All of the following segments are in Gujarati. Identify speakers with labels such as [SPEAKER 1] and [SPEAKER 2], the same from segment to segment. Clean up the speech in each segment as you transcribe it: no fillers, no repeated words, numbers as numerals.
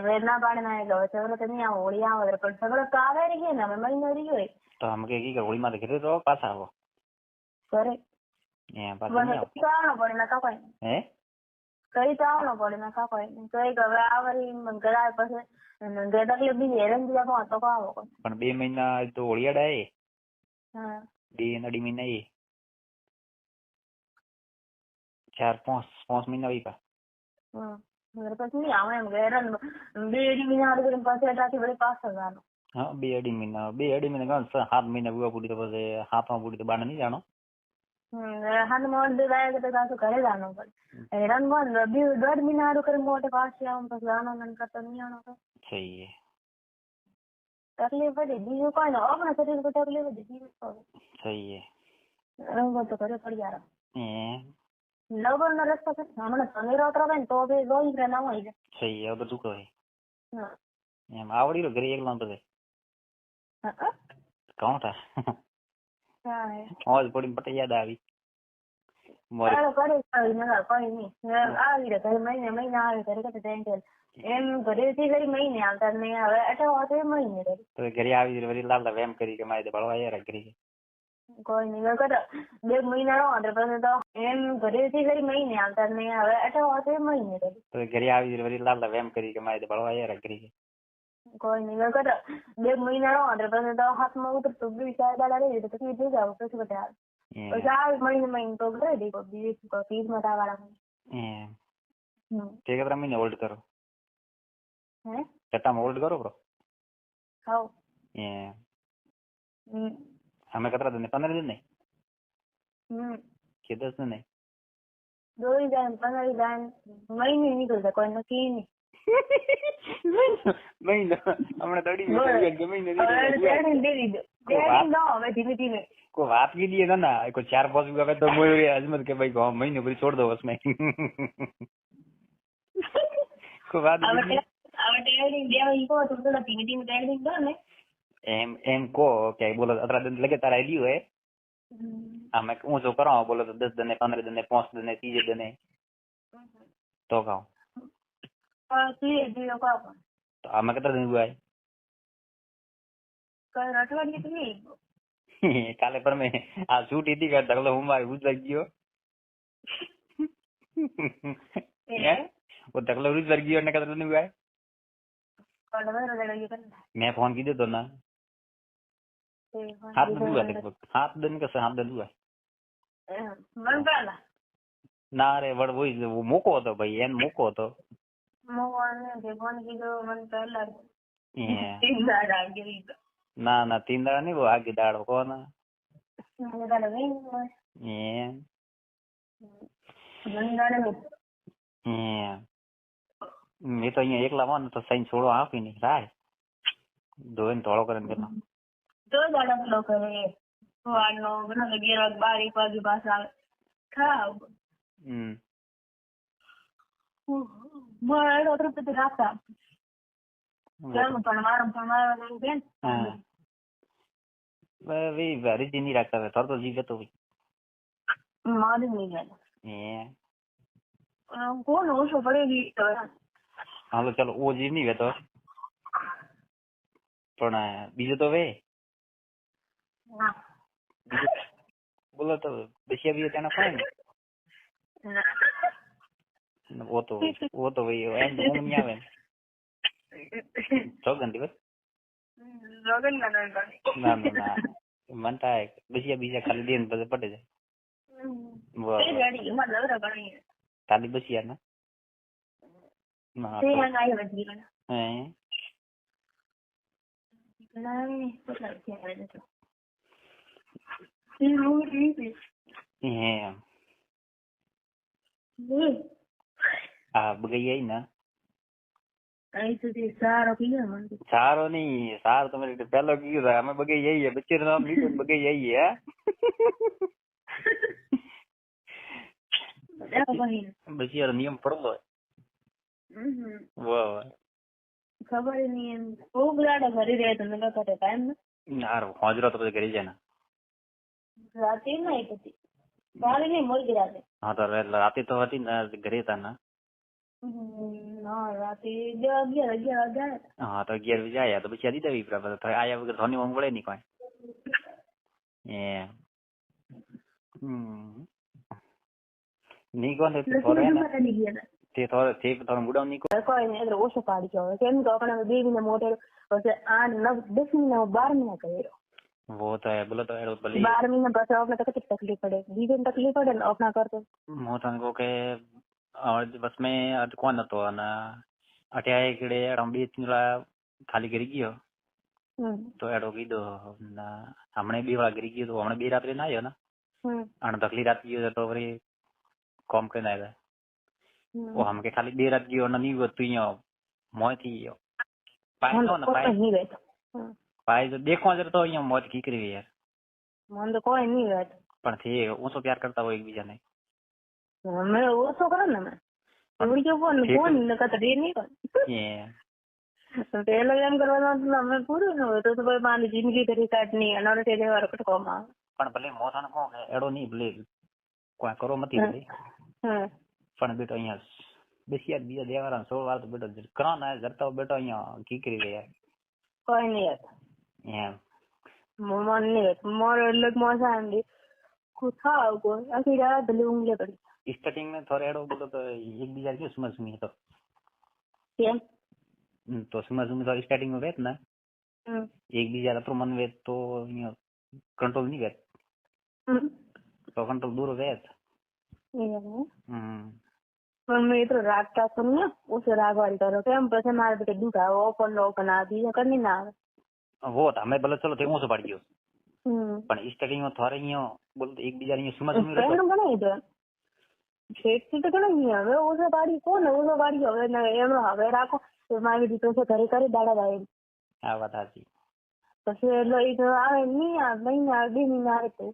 [SPEAKER 1] વેરના પાડના એટલે સગળો તો નહીં આવો હોળી આવે પણ સગળો તો આવે રહી ગયો ને હવે મહિનો રહી ગયો
[SPEAKER 2] તો આમ કે હોળી માં ઘરે તો પાછા આવો
[SPEAKER 1] ઘરે
[SPEAKER 2] પાછા નહીં આવો.
[SPEAKER 1] આવવાનો પડે ના કાપાય
[SPEAKER 2] હે
[SPEAKER 1] કઈ તો આવવાનો પડે ના કાપાય કઈ હવે આવરી ગળા પછી તકલીફ બીજી હેરાન બીજા પણ તો આવો
[SPEAKER 2] પણ 2 મહિના તો હોળિયાડા એ
[SPEAKER 1] હા
[SPEAKER 2] 2 અઢી મહિના એ 4-5 મહિના વીપા
[SPEAKER 1] પછી નહીં આવે એમ હેરાન 2 મહિના પછી એટલાથી વળી પાછળ જવાનું.
[SPEAKER 2] હા 2 અઢી મહિના 7 મહિના વિવાહ પૂરી તો પછી 7માં પૂરી તો બાને નહીં જાણો.
[SPEAKER 1] હાથમાં ઘરે જવાનું પડે હેરાન બંધ 1.5 મહિના સારું કરીને મોટે પાછી આવું પછી આનો કરતા નહીં આનો તો
[SPEAKER 2] સહી
[SPEAKER 1] તકલીફ પડી બીજું કોઈ ને આપણે શરીર પર તકલીફ પડી બીજું
[SPEAKER 2] સહી
[SPEAKER 1] રંગો તો ઘરે પડી યાર
[SPEAKER 2] હે
[SPEAKER 1] લગન નો રસ્તો છે હમણાં સમીરો તો ને તો બે જોઈ કે ના હોય
[SPEAKER 2] સહી હવે બધું કહે એમ આવડી રહ્યો ઘરે એકલા બધે કોણ થા મોજ પડી પટે યાદ આવી
[SPEAKER 1] મહિના આવે ઘરે એમ ઘરેથી ઘરે મહિને આવતા નહીં હવે અઠવાડિયે મહિને
[SPEAKER 2] તો ઘરે આવી વળી લાલતા એમ કરી કે મારે ભણવા યાર કરી
[SPEAKER 1] કોઈ નહીં કરો 2 મહિના નો પછી તો એમ ઘરેથી ઘરે મહિને આવતા નહીં હવે અઠવાડિયે મહિને
[SPEAKER 2] તો ઘરે આવી વળી લાલતા એમ કરી કે મારે ભણવા યાર કરી
[SPEAKER 1] કોઈ નહીં કરો 2 મહિના નો પછી તો હાથમાં ઉતરતું બીજા દાડા રહી પછી જઈ જાવ પછી બધા પછી આવી મહિને તો ઘરે દે બીજું ફીસમાં વાળા
[SPEAKER 2] તે કેટલા મહિને હોલ્ડ કરો
[SPEAKER 1] હે
[SPEAKER 2] કેટલામાં હોલ્ડ કરો બ્રો
[SPEAKER 1] ખાવ
[SPEAKER 2] અમે કેટલા દિન 15 દિન નહીં કે 10 દિન નહીં
[SPEAKER 1] દોરી જાય 15 જાય મહિને નીકળતા કોઈ નક્કી નહીં
[SPEAKER 2] મહિનો હમણાં દોડી મહિને
[SPEAKER 1] ધીમે ધીમે
[SPEAKER 2] કોઈ વાત કીધી ના કોઈ 4-5 વીઘા તો અજમત કે ભાઈ મહિને પછી છોડ દો બસ મેં કોઈ વાત એમ કહો કે બોલો 18 દિન લગે તારા આઈડિયો હે અમે ઊંચો કરો બોલો તો 10 દિને 15 દિને 5 દિને 30 દિને તો કહો તો અમે કેટલા દિન ગયા કાલે પર મેં આ શૂટ હતી કરતા એટલે હું મારી ઉજ ગયો वो तकला उड़ी वर्गी और ने कदर नहीं हुआ है मैं फोन की दे तो ना 7 दिन हुआ लगभग 7 दिन का 7 दिन हुआ ना रे वड़ वो मोको હતો ભાઈ એન મોકો હતો ના ના 3 દાડા નહીં वो आगे दाड़ो કોણ મેં તો અહીંયા એકલા માં તો સાઈન છોડો આપી નહીં રાય ધોઈને ધોળો કરીને પેલો
[SPEAKER 1] દો દાડા પેલો કરે વાળનો ઘણા 11 12 વાગે પાછા આવે ખાવ મારો તો તો રાખતા કેમ પણ મારો બેન
[SPEAKER 2] વે વેરી જીની રાખતા હતા તો જીવે તો
[SPEAKER 1] મારી નહીં ગયા કોણ ઓછો પડેલી
[SPEAKER 2] હાલો ચાલો ઓ જીવ નહીં વેતો પણ બીજો તો વે બોલો તો બસિયા બી તેના ફાઈન वो तो वही एंड ऊँग नहीं आवे रोगन दिवस
[SPEAKER 1] रोगन
[SPEAKER 2] ना मनता है बसिया बीजा खाली दिन पर पड़े जाए वो खाली बसिया ना हाँ बगैया ना सारो नहीं सार तो मेरे पहले की था हमें बगैया ही है बच्चे नाम नहीं बगैया ही है बच्चे नियम पढ़ लो वाह
[SPEAKER 1] खबर नहीं है वो बुलाड़ा घरे रहे तो मेरा कटे टाइम ना
[SPEAKER 2] यार हाजरा तो बजे घरे जाना
[SPEAKER 1] रात ही नहीं पति बाहर नहीं मोर गिरा दे
[SPEAKER 2] हाँ तो रात तो होती ना घरे था ना
[SPEAKER 1] હા રાતે 11 વાગ્યા.
[SPEAKER 2] હા તો 11 વાગે આયા તો પછી આ દીધા વિપરા તો આયા વગર ધોની ઊંઘ વળે નહીં કોઈ. નહીં કોણ થોડે તે થોડો મુડાવ નહીં
[SPEAKER 1] કોઈ નહીં એટલે ઓછો પાડી ગયો કેમ તો આપણે 2 મહિના મોટે પછી 8 9 10 મહિના 12 મહિના કર્યો.
[SPEAKER 2] वो तो है बोलो तो है भले
[SPEAKER 1] 12 महीना પછી આપણે તો કેટલી તકલીફ પડે બીજે તકલીફ પડે ને अपना करते
[SPEAKER 2] मोहतन को के और बस में आज कौन હતો અને અઠ્યા એકડે રંબી ચલા ખાલી કરી ગયો તો એડો કીધો હમણે 2 વાગે કરી ગયો તો હમણે 2 રાત્રે ના આવ્યો ને અને તકલી રાત ગયો તો વળી કોમ કરીને આવ્યા ઓ હમ કે ખાલી 2 રાત ગયો અને નહીં વતું અહીંયા મોય થી ગયો પાય તો ને પાય તો દેખવા જતો અહીંયા મોત કીકરી યાર
[SPEAKER 1] મન તો કોઈ નહીં વાત
[SPEAKER 2] પણ તે ઊંચો પ્યાર કરતા હોય એકબીજાને
[SPEAKER 1] મેં ઓછો કરો ને મેં એવડી કે ફોન ન કરતા દે નહીં પણ પેલો એમ કરવાનો અમે પૂરું ન હોય તો ભાઈ મારી જિંદગી કરી કાઢની અને તે દેવાર કટકોમાં
[SPEAKER 2] પણ ભલે મોથાને કહો કે એડો નહીં ભલે કોઈ કરો મતી ભલે પણ બેટો અહીંયા બેસિયા બીજા દેવારા 16 વાર તો બેટો કરો ને જરતા બેટો અહીંયા કીકરી ગયા
[SPEAKER 1] કોઈ નહીં
[SPEAKER 2] એમ
[SPEAKER 1] મમ્મા નહીં મારો એટલે મોસા આંડી કુથા કોઈ આખી રાત ભલે ઊંઘે પડી
[SPEAKER 2] સ્ટાર્ટિંગ में थोड़ा एडो बोलो तो एक बीजा के समझ में तो
[SPEAKER 1] કેમ
[SPEAKER 2] तो समझ में तो स्टार्टिंग में वेत ना एक बीजा का मन वेत तो कंट्रोल नहीं वेत तो कंट्रोल दूर वेत
[SPEAKER 1] પણ મેં તો રાખતા તો ને ઓછો રાગવાળી કરો કેમ પછી મારે તો દુઃખ આવે ઓપન આ બીજા કરી ના આવે
[SPEAKER 2] वो था मैं बोले चलो थे पड़ गयो પણ સ્ટાર્ટિંગ में थोड़ा અહીંયા બોલો તો એક બીજા ને સમજ में
[SPEAKER 1] રહેતો ઘણો છે શેઠથી તો ઘણો નહીં હવે ઓછો પાડી કોને ઓછો પાડી હવે એનો હવે રાખો તો મારી દીકરો છે ઘરે કરી દાડા દાડે
[SPEAKER 2] આ વાત સાચી
[SPEAKER 1] પછી એટલે એ તો આવે નહીં આ મહિના 2 મહિના આવે તો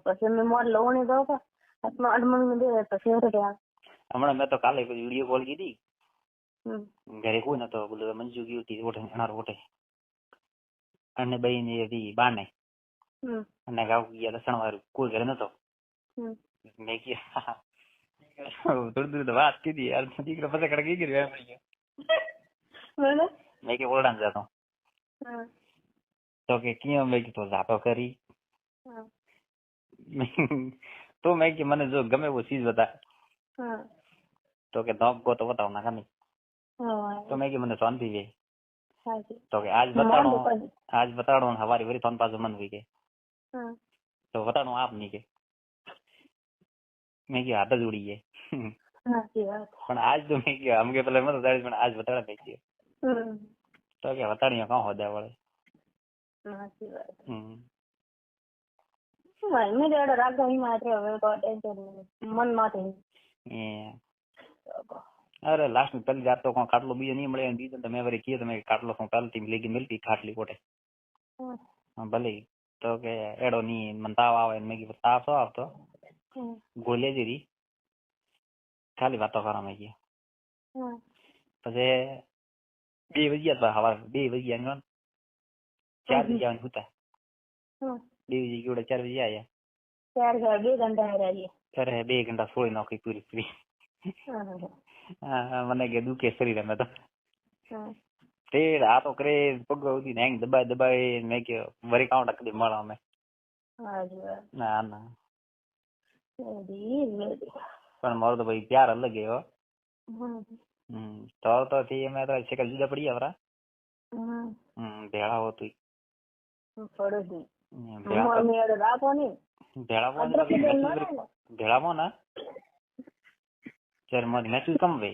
[SPEAKER 1] પછી મેં મોર લઉં ને તો હાથમાં અડમણ દે પછી
[SPEAKER 2] હમણાં મેં તો કાલે વિડીયો કોલ કીધી ઘરે કોઈ નતો બોલો મંજુ ગયું હતી ઓઠે અનાર ઓઠે અને બઈ ને હતી બાને અને ગાવ ગયા લસણ વાળું કોઈ ઘરે નતો મેં કીધું થોડી દૂર વાત કીધી યાર દીકરો પછી કડકી ગયો મેં કે ઓરડાને જતો તો કે ક્યાં મેં કીધું જાતો કરી તો મેં કે મને જો ગમે એવો ચીજ બતા તો કે ધોપ ગો તો બતાવ ના ગમે તો મેં કે મને શાંતિ વે તો કે આજ બતાડો હવારી વરી થોન પાછો મન વી કે તો બતાડો આપ નહીં કે મેં કે હાથ જ ઉડી ગયે પણ આજ તો મેં કે અમ કે પેલા મત દાડી પણ આજ બતાડા મેં કે તો કે બતાડીયો કાં હોદા વળે
[SPEAKER 1] મેં દેડો રાગો હી માત્ર હવે તો ટેન્શન મન માથે
[SPEAKER 2] અરે લાસ્ટ में पहली रात तो कोई खाटलो बीजो नहीं મળે બીજો તો મેં વરી કીધું તમે ખાટલો સો પહેલી ટીમ લેગી મિલતી ખાટલી કોટે ભલે તો કે એડો ની મન તાવ આવે મેં કીધું તાવ સો આવતો ગોલે જીરી ખાલી વાતો કરવા મેં કીધું પછી 2 વાગ્યા હવા 2 વાગ્યા 4 વાગ્યા હતા 2 વાગ્યા 4 વાગ્યા આયા
[SPEAKER 1] 2 ઘંટા રહ્યા
[SPEAKER 2] અરે 2 ઘંટા સોઈ નોખી પૂરી પૂરી મને કે દુખે શરીર અમે તો તે આ તો કરે પગ ઉધી હેંગ દબાઈ મેં કે વરી કાઉન્ટ કદી મળો અમે ના ના પણ મારો તો ભાઈ પ્યાર અલગ હે હો તો થી અમે તો શેકલ જુદા પડી આવરા ભેળા હોતું ભેળામાં ના ચાર મોજ મેસેજ કમ વે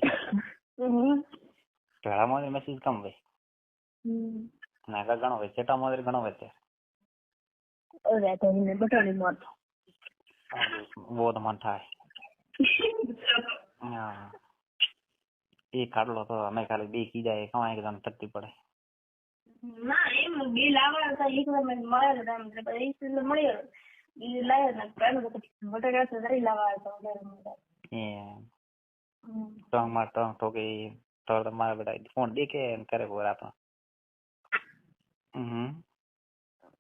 [SPEAKER 2] ભેળા મોજ મેસેજ કમ વે નાગા ઘણો વે ચેટા મોજ ઘણો વે તે
[SPEAKER 1] ઓરે તો ને બટાણી મોત
[SPEAKER 2] वो तो मन था हाँ ये खाटलो तो हमें खाली 2 की जाए कमाए के दाम तकती पड़े
[SPEAKER 1] ના એમ બિલ આવવા તો એક વાર મને મળે તો એમ એટલે એક બિલ મળ્યો બિલ લાવ્યો ને પેલો તો બટાકા તો દરી લાવવા તો
[SPEAKER 2] એ ટંગ માં ટંગ તો કે તો તમારે બેટા ફોન દેખે એમ કરે બોર આપો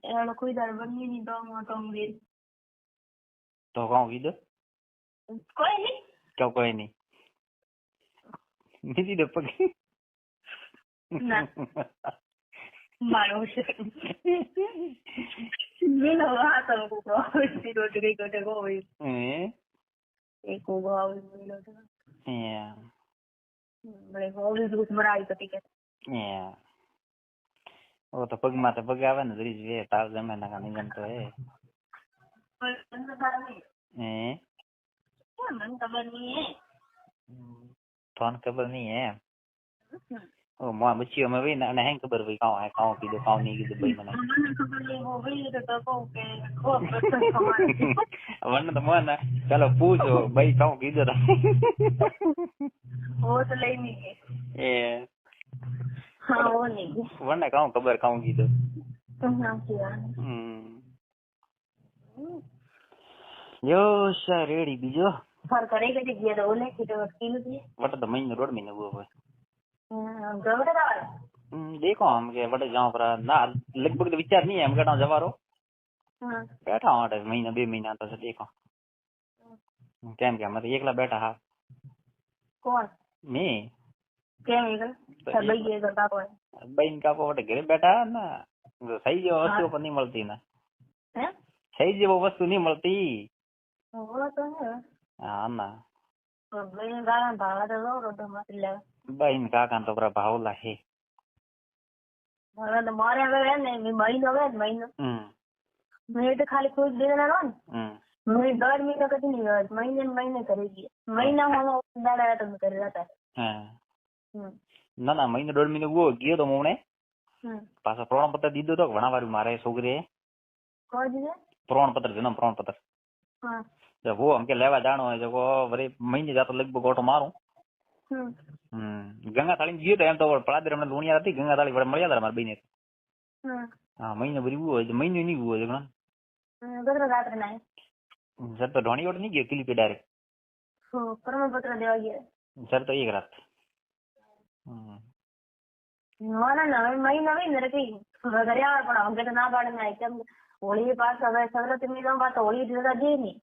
[SPEAKER 1] એનો કોઈ દર બની ની ટંગ બિલ
[SPEAKER 2] તો કહું કીધું
[SPEAKER 1] કોઈ નહીં
[SPEAKER 2] કોઈ નહીં બીજી દે પગ
[SPEAKER 1] ના મારો છે મેં વાત કરું તો રોટ ગઈ કોટે કોઈ એક ઉગો મિલો તો બરે હોલી દૂધ મરાઈ તો ટિકિટ
[SPEAKER 2] ઓ તો પગમાં તો પગ આવે ને દરીજ વે તાવ જમે ના કા નિયમ તો હે
[SPEAKER 1] મને ખબર નહીં હે
[SPEAKER 2] ફોન ખબર નહીં હે ઓ મો બચ્ચીઓ में भी ना नहीं खबर भाई कहां है कहां की दो कहां नहीं की दो भाई મને
[SPEAKER 1] ખબર નહીં હો ભાઈ તો કહું કે
[SPEAKER 2] વરना तो मोना चलो पूछो भाई कहां कीधो था
[SPEAKER 1] वो तो ले नहीं है हाँ वो नहीं
[SPEAKER 2] वरना कहां खबर कहां कीधो यो सर रेडी बीजो
[SPEAKER 1] फर करे के दिए तो ओले के तो किलो दिए
[SPEAKER 2] वट तो महीने रोड महीने हुआ भाई
[SPEAKER 1] गवड़े दाल
[SPEAKER 2] देखो हम के बड़े गांव पर ना लगभग तो विचार नहीं है हम कहता जवारो बैठा हूं अटे महीना 2 महीना तो से देखो केम के हम तो एकला बैठा हा
[SPEAKER 1] कौन
[SPEAKER 2] मैं
[SPEAKER 1] केम एकला सब ये करता कोई
[SPEAKER 2] बहन का को घरे बैठा ना सही जो वस्तु पर नहीं मिलती ना
[SPEAKER 1] हैं
[SPEAKER 2] सही जो वस्तु नहीं मिलती
[SPEAKER 1] वो तो है
[SPEAKER 2] हाँ ना
[SPEAKER 1] तो बहन गाना भागा तो रोड मत ले
[SPEAKER 2] बहन का तो बड़ा भाव ला है
[SPEAKER 1] मारे तो मारे હવે ને મહિનો મેં તો ખાલી કોઈ દે ના નો મેં 1.5 મહિનો કદી નહીં ગયો મહિને કરી ગઈ મહિનામાં દાડા તો કરી રહેતા
[SPEAKER 2] ના ના મહિને 1.5 મહિને ગયો તો મોણે પાછો પ્રમાણપત્ર દીધો તો ઘણા વાર મારે છોકરીએ
[SPEAKER 1] કોઈ દીધે
[SPEAKER 2] પ્રમાણપત્ર જન્મ પ્રમાણપત્ર
[SPEAKER 1] હા
[SPEAKER 2] तो वो हमके लेवा जानो है जो वरे महीने जातो लगभग ऑटो मारूं गंगा थाली में गयो तो एम तो पड़ादर हमने लूणिया थी गंगा थाली बड़े मळ्या था मार बहिने हां महीने भरी वो महीने नहीं हुआ जगना
[SPEAKER 1] गदर रात ना
[SPEAKER 2] सर तो ढोणी ओट नहीं गयो किली पे डायरेक्ट
[SPEAKER 1] हो प्रमाणपत्र देवा गया
[SPEAKER 2] सर तो एक रात
[SPEAKER 1] ना ना महीना भी मेरे की घरे आवर पण हमके तो ना पाड़े ना एकदम होली पास હવે સવલત મિલો બાત હોળી જોડા દે ની